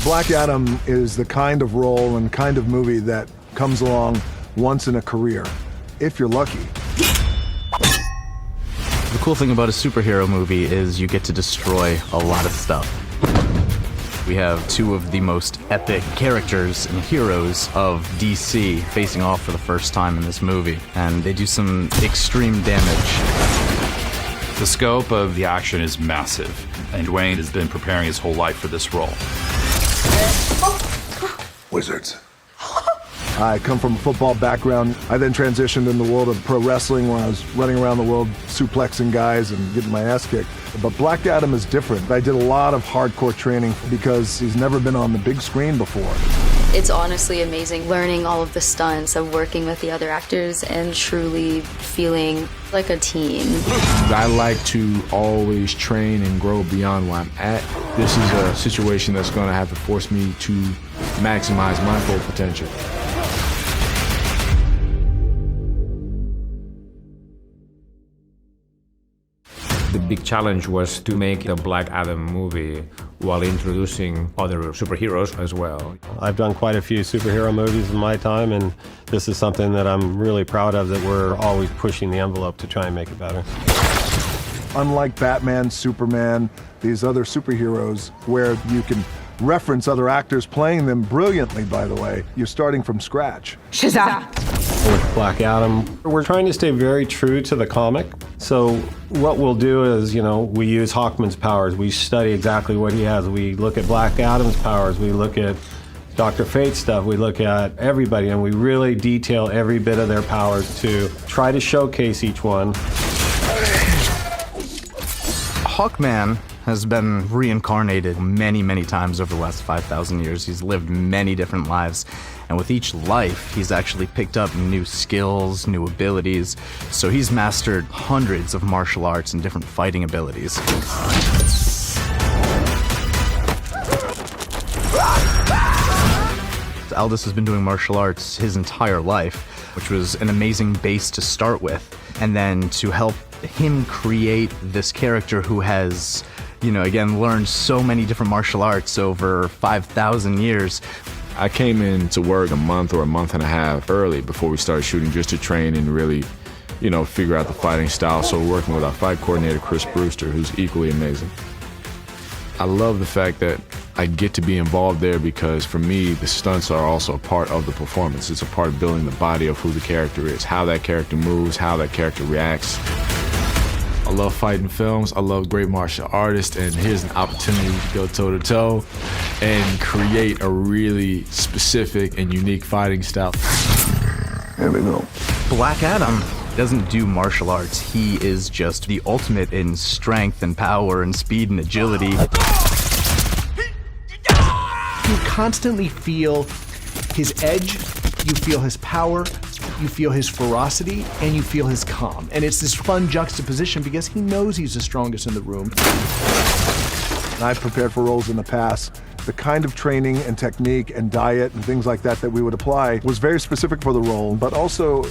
Black Adam is the kind of role and kind of movie that comes along once in a career, if you're lucky. The cool thing about a superhero movie is you get to destroy a lot of stuff. We have two of the most epic characters and heroes of DC facing off for the first time in this movie, and they do some extreme damage. The scope of the action is massive, and Dwayne has been preparing his whole life for this role. Wizards. I come from a football background. I then transitioned in the world of pro wrestling when I was running around the world suplexing guys and getting my ass kicked. But Black Adam is different. I did a lot of hardcore training because he's never been on the big screen before. It's honestly amazing learning all of the stunts of working with the other actors and truly feeling like a team. I like to always train and grow beyond where I'm at. This is a situation that's going to have to force me to maximize my full potential. The big challenge was to make the Black Adam movie while introducing other superheroes as well. I've done quite a few superhero movies in my time, and this is something that I'm really proud of, that we're always pushing the envelope to try and make it better. Unlike Batman, Superman, these other superheroes where you can reference other actors playing them brilliantly, by the way, you're starting from scratch. Shazam! With Black Adam, we're trying to stay very true to the comic. So what we'll do is, we use Hawkman's powers. We study exactly what he has. We look at Black Adam's powers. We look at Dr. Fate's stuff. We look at everybody, and we really detail every bit of their powers to try to showcase each one. Hawkman has been reincarnated many, many times over the last 5,000 years. He's lived many different lives. And with each life, he's actually picked up new skills, new abilities. So he's mastered hundreds of martial arts and different fighting abilities. Aldous has been doing martial arts his entire life, which was an amazing base to start with. And then to help him create this character who has, again, learned so many different martial arts over 5,000 years. I came into work a month or a month and a half early before we started shooting, just to train and really, figure out the fighting style. So we're working with our fight coordinator, Chris Brewster, who's equally amazing. I love the fact that I get to be involved there because for me, the stunts are also a part of the performance. It's a part of building the body of who the character is, how that character moves, how that character reacts. I love fighting films, I love great martial artists, and here's an opportunity to go toe-to-toe and create a really specific and unique fighting style. There we go. Black Adam doesn't do martial arts. He is just the ultimate in strength and power and speed and agility. You constantly feel his edge, you feel his power, you feel his ferocity, and you feel his calm. And it's this fun juxtaposition because he knows he's the strongest in the room. I've prepared for roles in the past. The kind of training and technique and diet and things like that we would apply was very specific for the role, but also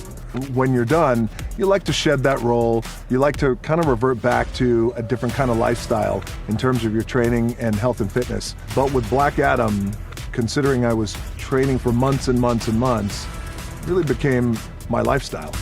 when you're done, you like to shed that role. You like to kind of revert back to a different kind of lifestyle in terms of your training and health and fitness. But with Black Adam, considering I was training for months and months and months, it really became my lifestyle.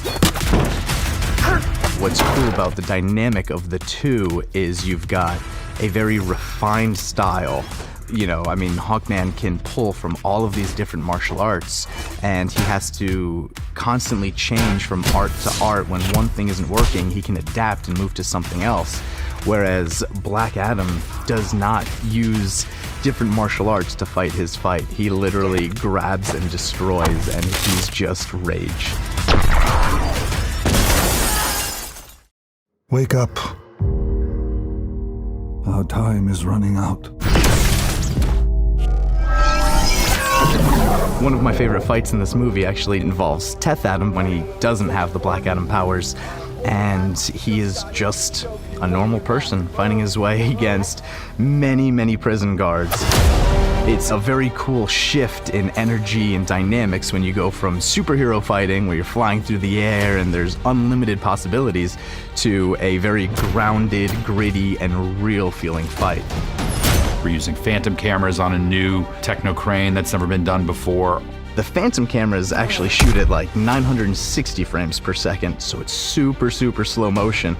What's cool about the dynamic of the two is you've got a very refined style. Hawkman can pull from all of these different martial arts, and he has to constantly change from art to art. When one thing isn't working, he can adapt and move to something else. Whereas Black Adam does not use different martial arts to fight his fight. He literally grabs and destroys, and he's just rage. Wake up. Our time is running out. One of my favorite fights in this movie actually involves Teth Adam when he doesn't have the Black Adam powers, and he is just a normal person fighting his way against many, many prison guards. It's a very cool shift in energy and dynamics when you go from superhero fighting, where you're flying through the air and there's unlimited possibilities, to a very grounded, gritty, and real feeling fight. We're using phantom cameras on a new techno crane that's never been done before. The phantom cameras actually shoot at like 960 frames per second, so it's super, super slow motion.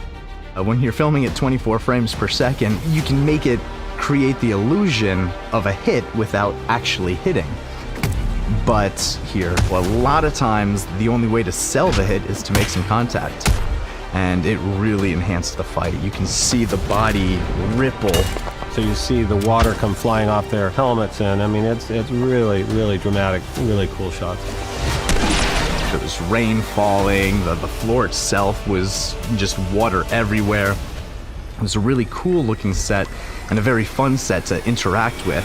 When you're filming at 24 frames per second, you can make it create the illusion of a hit without actually hitting. But here, a lot of times, the only way to sell the hit is to make some contact. And it really enhanced the fight. You can see the body ripple. So you see the water come flying off their helmets, and I mean, it's really, really dramatic, really cool shots. There was rain falling, the floor itself was just water everywhere. It was a really cool looking set and a very fun set to interact with.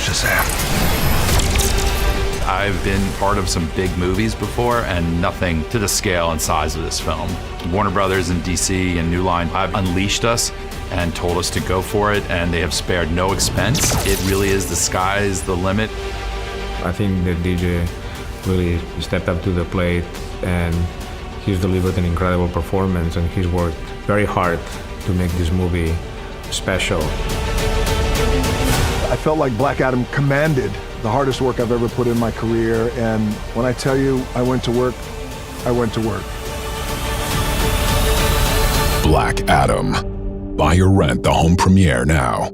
Shazam. I've been part of some big movies before, and nothing to the scale and size of this film. Warner Brothers and DC and New Line have unleashed us and told us to go for it, and they have spared no expense. It really is the sky's the limit. I think the DJ really stepped up to the plate, and he's delivered an incredible performance, and he's worked very hard to make this movie special. I felt like Black Adam commanded the hardest work I've ever put in my career, and when I tell you I went to work, I went to work. Black Adam. Buy or rent the home premiere now.